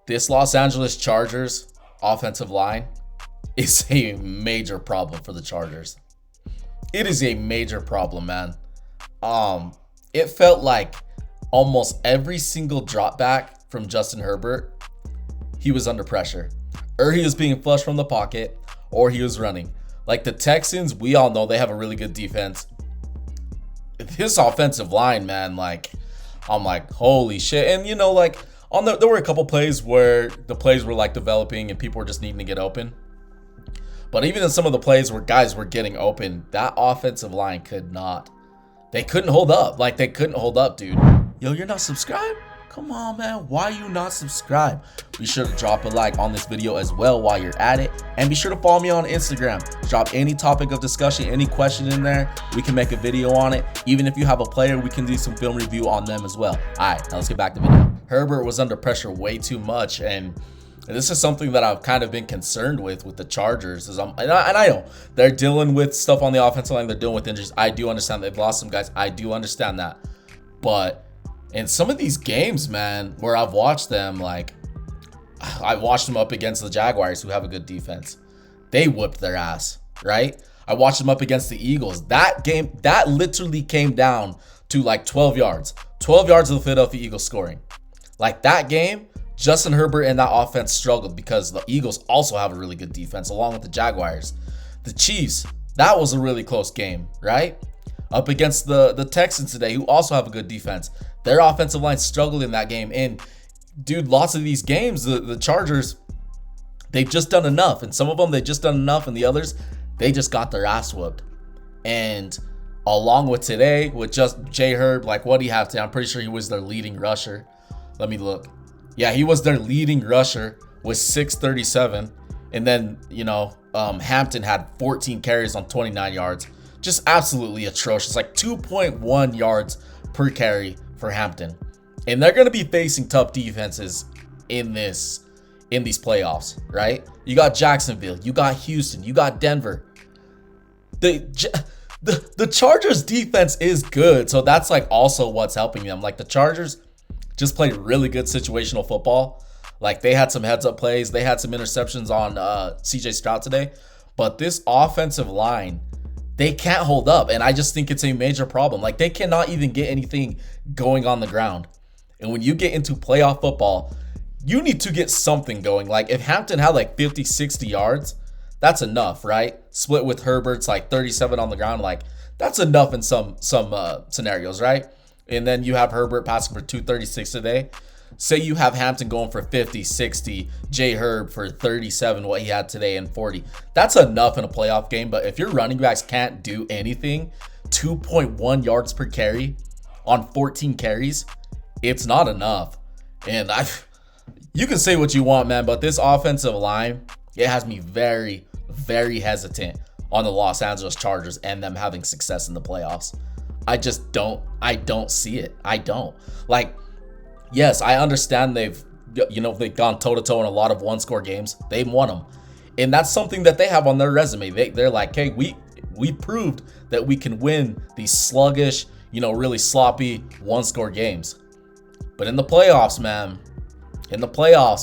This Los Angeles Chargers offensive line is a major problem for the Chargers. It is a major problem, man. It felt like almost every single drop back from Justin Herbert, he was under pressure. Or he was being flushed from the pocket, or he was running. Like the Texans, we all know they have a really good defense. This offensive line, man, like, I'm like, holy shit. And like there were a couple plays where the plays were like developing and people were just needing to get open. But even in some of the plays where guys were getting open, that offensive line they couldn't hold up. Like, they couldn't hold up, dude. Yo, you're not subscribed? Come on, man. Why you not subscribed? Be sure to drop a like on this video as well while you're at it. And be sure to follow me on Instagram. Drop any topic of discussion, any question in there. We can make a video on it. Even if you have a player, we can do some film review on them as well. All right, now let's get back to the video. Herbert was under pressure way too much, and this is something that I've kind of been concerned with the Chargers. And I know they're dealing with stuff on the offensive line. They're dealing with injuries. I do understand they've lost some guys. I do understand that. But in some of these games, man, where I've watched them, like, I watched them up against the Jaguars, who have a good defense. They whipped their ass, right? I watched them up against the Eagles. That game, that literally came down to like 12 yards. 12 yards of the Philadelphia Eagles scoring. Like, that game, Justin Herbert and that offense struggled because the Eagles also have a really good defense along with the Jaguars. The Chiefs, that was a really close game, right? Up against the Texans today, who also have a good defense. Their offensive line struggled in that game. And, dude, lots of these games, the Chargers, they've just done enough. And some of them, they've just done enough. And the others, they just got their ass whooped. And along with today, with just J Herb, like, what do you have today? I'm pretty sure he was their leading rusher. Let me look. Yeah, he was their leading rusher with 637. And then, Hampton had 14 carries on 29 yards. Just absolutely atrocious. Like 2.1 yards per carry for Hampton. And they're going to be facing tough defenses in these playoffs, right? You got Jacksonville, you got Houston, you got Denver. The Chargers defense is good. So that's like also what's helping them. Like, the Chargers just played really good situational football. Like, they had some heads up plays. They had some interceptions on CJ Stroud today. But this offensive line, they can't hold up. And I just think it's a major problem. Like, they cannot even get anything going on the ground. And when you get into playoff football, you need to get something going. Like, if Hampton had like 50, 60 yards, that's enough, right? Split with Herbert's like 37 on the ground. Like, that's enough in some scenarios, right? And then you have Herbert passing for 236 today. Say you have Hampton going for 50, 60, J Herb for 37, what he had today, and 40. That's enough in a playoff game. But if your running backs can't do anything, 2.1 yards per carry on 14 carries, it's not enough. And you can say what you want, man, but this offensive line, it has me very, very hesitant on the Los Angeles Chargers and them having success in the playoffs. I don't see it. I don't. Like, yes, I understand they've gone toe-to-toe in a lot of one-score games. They've won them. And that's something that they have on their resume. They're like, hey, we proved that we can win these sluggish, really sloppy one-score games. But in the playoffs, man,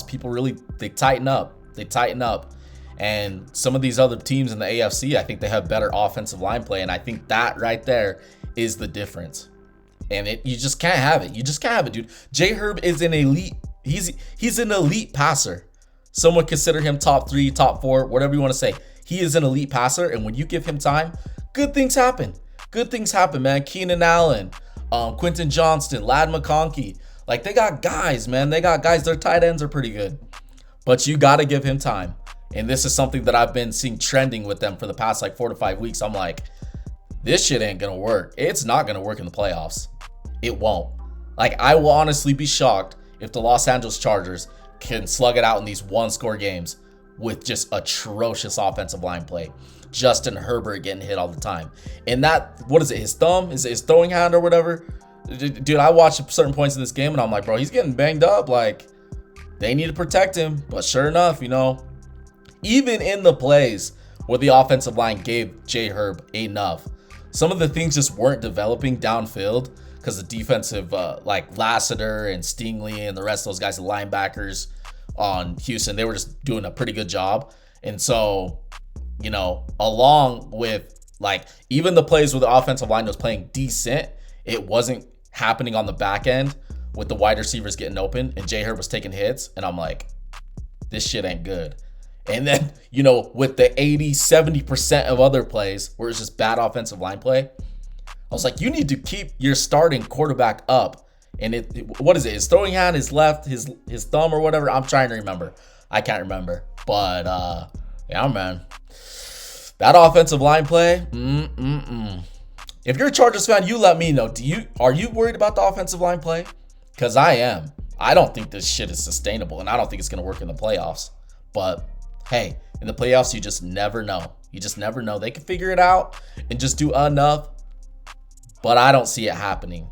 people really, they tighten up. And some of these other teams in the AFC, I think they have better offensive line play. And I think that right there is the difference. And you just can't have it. You just can't have it, dude. J Herb is an elite. He's an elite passer. Some would consider him top 3, top 4, whatever you want to say. He is an elite passer, and when you give him time, good things happen. Good things happen, man. Keenan Allen, Quentin Johnston, Ladd McConkey. Like, they got guys, man. They got guys. Their tight ends are pretty good. But you got to give him time. And this is something that I've been seeing trending with them for the past like 4 to 5 weeks. I'm like, this shit ain't going to work. It's not going to work in the playoffs. It won't. Like, I will honestly be shocked if the Los Angeles Chargers can slug it out in these one-score games with just atrocious offensive line play. Justin Herbert getting hit all the time. And that, what is it, his thumb? Is it his throwing hand or whatever? Dude, I watched certain points in this game and I'm like, bro, he's getting banged up. Like, they need to protect him. But sure enough, even in the plays where the offensive line gave J Herb enough, some of the things just weren't developing downfield because the defensive, like Lassiter and Stingley and the rest of those guys, the linebackers, on Houston. They were just doing a pretty good job. And so, you know, along with like even the plays where the offensive line was playing decent, it wasn't happening on the back end with the wide receivers getting open and J. Herb was taking hits. And I'm like, this shit ain't good. And then, you know, with the 80-70% of other plays where it's just bad offensive line play, I was like, you need to keep your starting quarterback up. And what is it? His throwing hand, his left, his thumb or whatever. I'm trying to remember. I can't remember. But yeah, man. That offensive line play. If you're a Chargers fan, you let me know. Are you worried about the offensive line play? Because I am. I don't think this shit is sustainable, and I don't think it's gonna work in the playoffs. But hey, in the playoffs, you just never know. You just never know. They can figure it out and just do enough. But I don't see it happening.